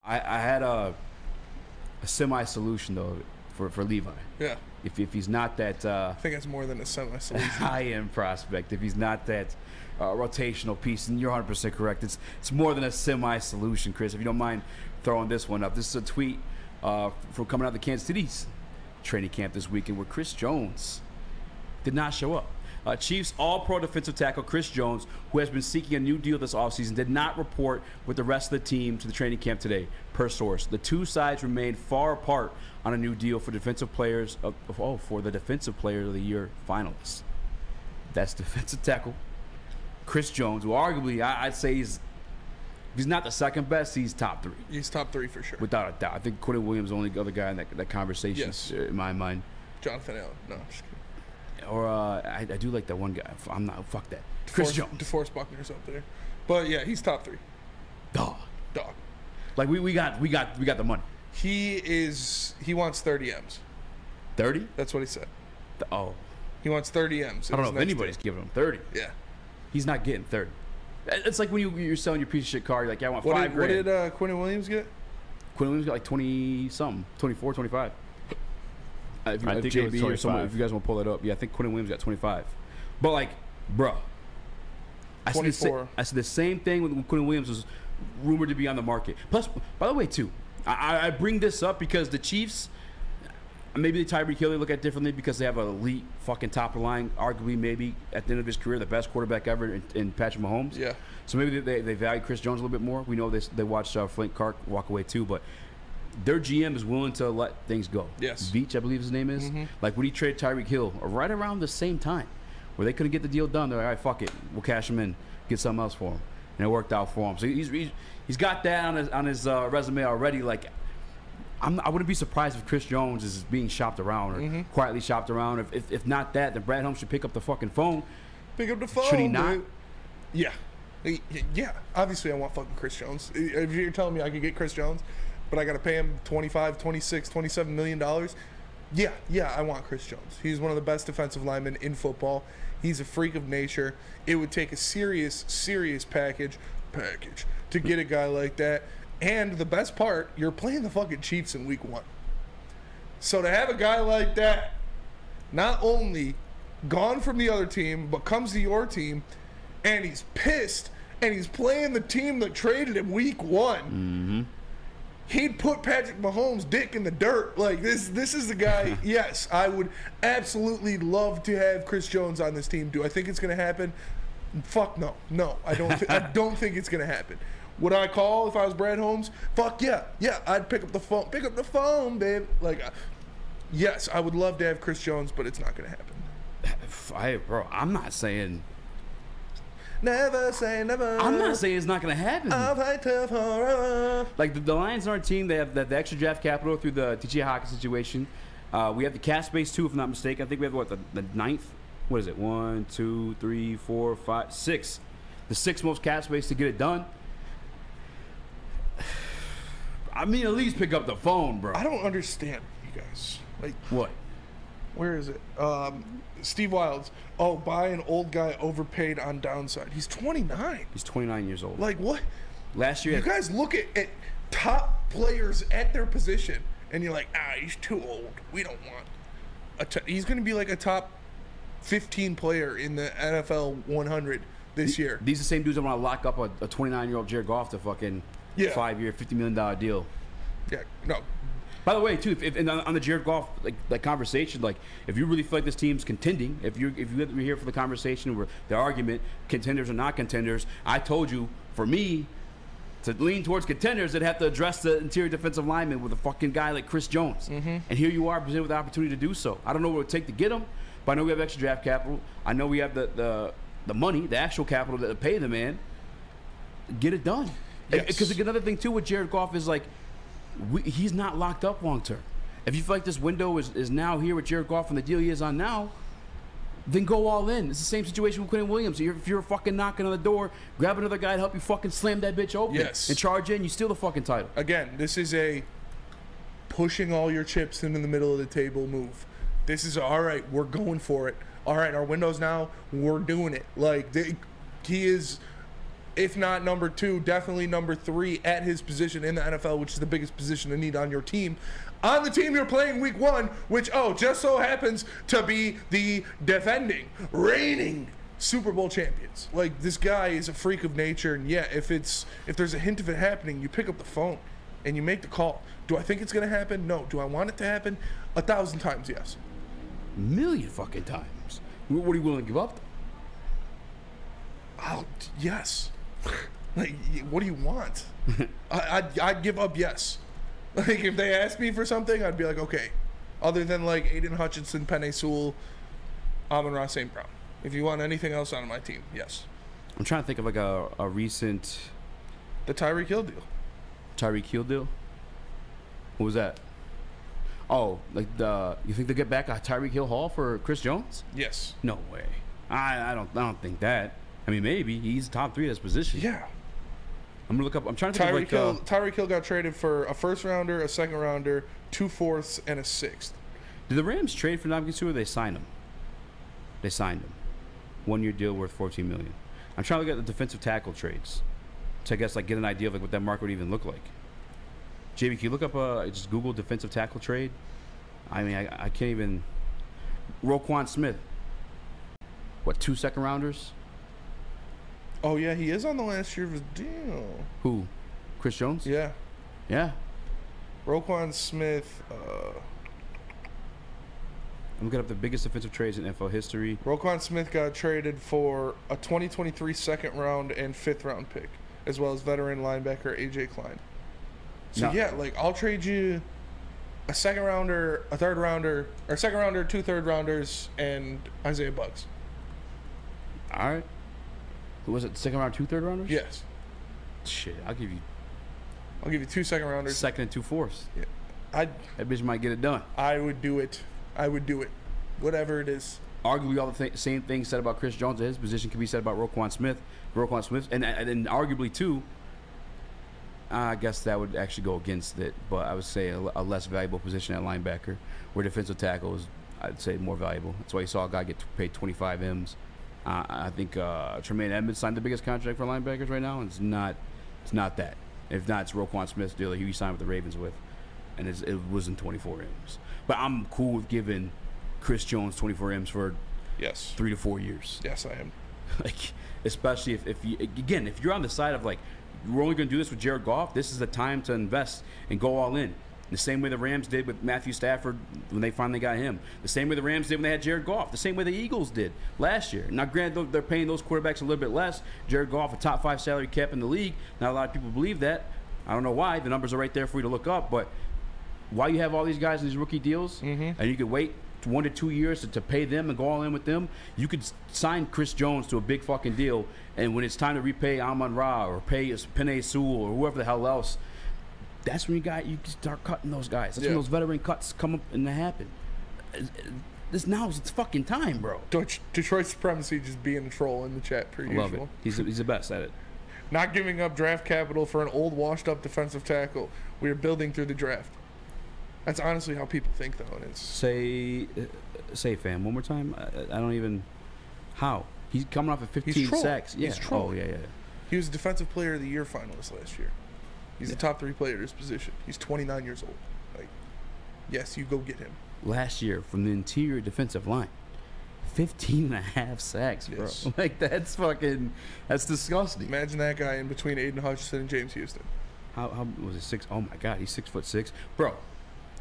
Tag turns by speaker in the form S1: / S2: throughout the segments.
S1: I had a semi-solution, though, for Levi.
S2: Yeah.
S1: If he's not that...
S2: I think it's more than a semi-solution.
S1: high-end prospect, if he's not that rotational piece, and you're 100% correct, it's more than a semi-solution, Chris. If you don't mind throwing this one up. This is a tweet from coming out of the Kansas City's training camp this weekend where Chris Jones did not show up. Chiefs All-Pro defensive tackle Chris Jones, who has been seeking a new deal this offseason, did not report with the rest of the team to the training camp today, per source. The two sides remained far apart on a new deal for defensive players for the Defensive Player of the Year finalists. That's defensive tackle Chris Jones, who arguably I'd say if he's not the second best, he's top 3.
S2: He's top 3 for sure.
S1: Without a doubt. I think Quentin Williams is the only other guy in that conversation,
S2: yes,
S1: in my mind.
S2: Jonathan Allen. No, I'm just kidding.
S1: Or I do like that one guy. I'm not. Fuck that. Chris Jones.
S2: DeForest Buckner's up there, but yeah, he's top 3.
S1: Dog.
S2: Like
S1: we got the money.
S2: He wants 30 M's.
S1: 30?
S2: That's what he said.
S1: He
S2: wants 30 M's.
S1: I don't know if anybody's giving him 30.
S2: Yeah.
S1: He's not getting 30. It's like when you're selling your piece of shit car. You're like, yeah, I want $5 grand.
S2: What did Quentin Williams get?
S1: Quentin Williams got like 20-something, 24, 25. If
S3: I think it was 25.
S1: Or someone, if you guys want to pull that up, yeah, I think Quentin Williams got 25. But like, bro, I
S2: 24.
S1: said the same thing when Quentin Williams was rumored to be on the market. Plus, by the way, too, I bring this up because the Chiefs, maybe the Tyreek Hill they look at differently because they have an elite fucking top of the line, arguably maybe at the end of his career the best quarterback ever in Patrick Mahomes.
S2: Yeah.
S1: So maybe they value Chris Jones a little bit more. We know they watched Flint Clark walk away too, but their GM is willing to let things go.
S2: Yes.
S1: Veach, I believe his name is.
S2: Mm-hmm.
S1: Like when he traded Tyreek Hill, right around the same time, where they couldn't get the deal done. They're like, all right, fuck it, we'll cash him in, get something else for him, and it worked out for him. So he's got that on his resume already. Like I wouldn't be surprised if Chris Jones is being shopped around or quietly shopped around. If not that, then Brad Holmes should pick up the fucking phone.
S2: Pick up the phone.
S1: Should he not?
S2: Dude. Yeah. Yeah. Obviously, I want fucking Chris Jones. If you're telling me I could get Chris Jones, but I got to pay him $25, $26, $27 million, yeah, I want Chris Jones. He's one of the best defensive linemen in football. He's a freak of nature. It would take a serious package to get a guy like that. And the best part, you're playing the fucking Chiefs in week 1. So to have a guy like that not only gone from the other team, but comes to your team, and he's pissed, and he's playing the team that traded him week 1.
S1: Mm-hmm.
S2: He'd put Patrick Mahomes' dick in the dirt. Like, this is the guy. Yes, I would absolutely love to have Chris Jones on this team. Do I think it's going to happen? Fuck no. No, I don't I don't think it's going to happen. Would I call if I was Brad Holmes? Fuck yeah. Yeah, I'd pick up the phone. Pick up the phone, babe. Like, yes, I would love to have Chris Jones, but it's not going to happen.
S1: Bro, I'm not saying...
S2: Never say never.
S1: I'm not saying it's not going to happen.
S2: I'll fight till forever.
S1: Like, the Lions are a team. They have the extra draft capital through the T.J. Hawkins situation. We have the cap space, too, if I'm not mistaken. I think we have, the 9th? What is it? 1, 2, 3, 4, 5, 6. The 6th most cap space to get it done. I mean, at least pick up the phone, bro.
S2: I don't understand, you guys. Like,
S1: what?
S2: Where is it? Steve Wilds. Oh, buy an old guy overpaid on downside. He's 29.
S1: He's 29 years old.
S2: Like, what?
S1: Last year,
S2: you guys look at top players at their position, and you're like, he's too old. We don't want. He's going to be like a top 15 player in the NFL 100 this year.
S1: These are the same dudes that want to lock up a 29-year-old Jared Goff to fucking 5-year, $50 million deal.
S2: Yeah, no.
S1: By the way, too, if on the Jared Goff like conversation, like if you really feel like this team's contending, if you're here for the conversation where the argument contenders or not contenders, I told you for me to lean towards contenders, they'd have to address the interior defensive lineman with a fucking guy like Chris Jones. And here you are presented with the opportunity to do so. I don't know what it would take to get him, but I know we have extra draft capital. I know we have the money, the actual capital to pay the man. Get it done. Because another thing too with Jared Goff is like, he's not locked up long term. If you feel like this window is now here with Jared Goff and the deal he is on now, then go all in. It's the same situation with Quentin Williams. If you're fucking knocking on the door, grab another guy to help you fucking slam that bitch open and charge in, you steal the fucking title.
S2: Again, this is a pushing all your chips into the middle of the table move. This is, all right, we're going for it. All right, our window's now, we're doing it. Like, he is if not number 2, definitely number 3 at his position in the NFL, which is the biggest position to need on your team. On the team you're playing week 1, which, just so happens to be the defending, reigning Super Bowl champions. Like, this guy is a freak of nature, and yeah, if there's a hint of it happening, you pick up the phone and you make the call. Do I think it's going to happen? No. Do I want it to happen? 1,000 times, yes.
S1: Million fucking times. What are you willing to give up?
S2: Yes. Like, what do you want? I'd give up yes. Like, if they asked me for something, I'd be like, okay. Other than, like, Aiden Hutchinson, Penei Sewell, Amon-Ra St. Brown. If you want anything else on my team, yes.
S1: I'm trying to think of, like, a recent...
S2: The Tyreek Hill deal.
S1: Tyreek Hill deal? What was that? Oh, like you think they'll get back a Tyreek Hill haul for Chris Jones?
S2: Yes.
S1: No way. I don't think that. I mean, maybe he's top 3 at his position.
S2: Yeah.
S1: I'm gonna look up. I'm trying to think
S2: Tyreek Hill got traded for a first rounder, a second rounder, 2 fourths, and a 6th.
S1: Did the Rams trade for Ndamukong Suh, or they sign him? They signed him. 1-year deal worth $14 million. I'm trying to look at the defensive tackle trades to, I guess, like get an idea of like what that market would even look like. JB, can you look up just Google defensive tackle trade? I mean, I can't even. Roquan Smith. What, 2 second rounders?
S2: Oh yeah, he is on the last year of his deal.
S1: Who? Chris Jones?
S2: Yeah.
S1: Yeah.
S2: Roquan Smith.
S1: I'm looking up the biggest defensive trades in NFL history.
S2: Roquan Smith got traded for a 2023 second round and 5th round pick, as well as veteran linebacker AJ Klein. So yeah, like, I'll trade you a second rounder, a third rounder, or second rounder, 2 third rounders, and Isaiah Buggs.
S1: All right. Who was it? Second round, 2 third rounders?
S2: Yes.
S1: Shit, I'll give you
S2: 2 second rounders.
S1: second and 2 fourths.
S2: Yeah.
S1: That bitch might get it done.
S2: I would do it. Whatever it is.
S1: Arguably, all the same things said about Chris Jones at his position can be said about Roquan Smith. And arguably too. I guess that would actually go against it, but I would say a less valuable position at linebacker, where defensive tackle is, I'd say, more valuable. That's why you saw a guy get paid 25 M's. I think Tremaine Edmonds signed the biggest contract for linebackers right now, and it's not that. If not, it's Roquan Smith's deal that he signed with the Ravens with, and it wasn't 24 M's. But I'm cool with giving Chris Jones 24 M's for 3 to 4 years.
S2: Yes, I am.
S1: Like, especially if you're on the side of like, we're only going to do this with Jared Goff, this is the time to invest and go all in. The same way the Rams did with Matthew Stafford when they finally got him. The same way the Rams did when they had Jared Goff. The same way the Eagles did last year. Now, granted, they're paying those quarterbacks a little bit less. Jared Goff, a top 5 salary cap in the league. Not a lot of people believe that. I don't know why. The numbers are right there for you to look up. But why you have all these guys in these rookie deals, and you could wait 1 to 2 years to pay them and go all in with them, you could sign Chris Jones to a big fucking deal, and when it's time to repay Amon-Ra or pay Penei Sewell or whoever the hell else, that's when you start cutting those guys. That's when those veteran cuts come up and they happen. It's fucking time, bro.
S2: Detroit supremacy just being a troll in the chat per usual.
S1: Love it. He's the best at it.
S2: Not giving up draft capital for an old, washed-up defensive tackle. We are building through the draft. That's honestly how people think, though. And it's
S1: say, fam, one more time. I don't even. How? He's coming off of 15 sacks. Yeah.
S2: He's trolling.
S1: Oh, yeah.
S2: He was Defensive Player of the Year finalist last year. He's the top 3 player at his position. He's 29 years old. Like, yes, you go get him.
S1: Last year, from the interior defensive line, 15 and a half sacks, bro.
S2: Yes.
S1: Like, that's disgusting.
S2: Imagine that guy in between Aiden Hutchinson and James Houston.
S1: How was it 6? Oh my God, he's 6'6", bro.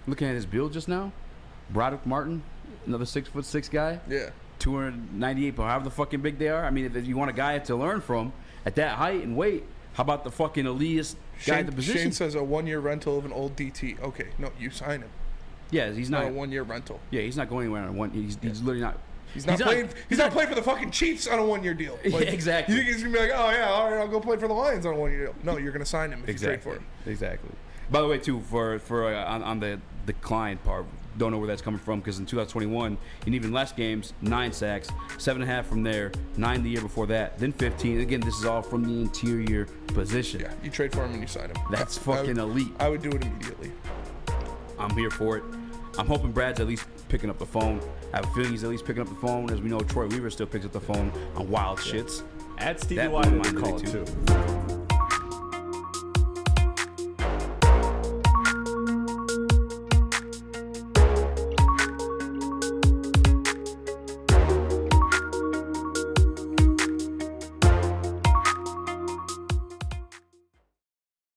S1: Looking at his build just now, Broderick Martin, another 6'6" guy.
S2: Yeah.
S1: 298, but however the fucking big they are. I mean, if you want a guy to learn from at that height and weight, how about the fucking elitist guy in the position?
S2: Shane says a 1-year rental of an old DT. Okay, no, you sign him.
S1: Yeah, he's not
S2: a 1-year rental.
S1: Yeah, he's not going anywhere on one. He's literally not.
S2: He's not playing for the fucking Chiefs on a 1-year deal. Like,
S1: exactly.
S2: You think he's gonna be like, oh yeah, all right, I'll go play for the Lions on a 1-year deal? No, you're gonna sign him if you trade for him.
S1: Exactly. By the way, too, for on the decline part, don't know where that's coming from, because in 2021, in even less games, 9 sacks, 7.5 from there, 9 the year before that, then 15. Again, this is all from the interior position.
S2: Yeah, you trade for him and you sign him.
S1: That's fucking elite.
S2: I would do it immediately.
S1: I'm here for it. I'm hoping Brad's at least picking up the phone. I have a feeling he's at least picking up the phone. As we know, Troy Weaver still picks up the phone on wild shits.
S3: At Stevie
S1: That
S3: Y
S1: blew my
S3: didn't call
S1: mind
S3: it
S1: too.
S3: too.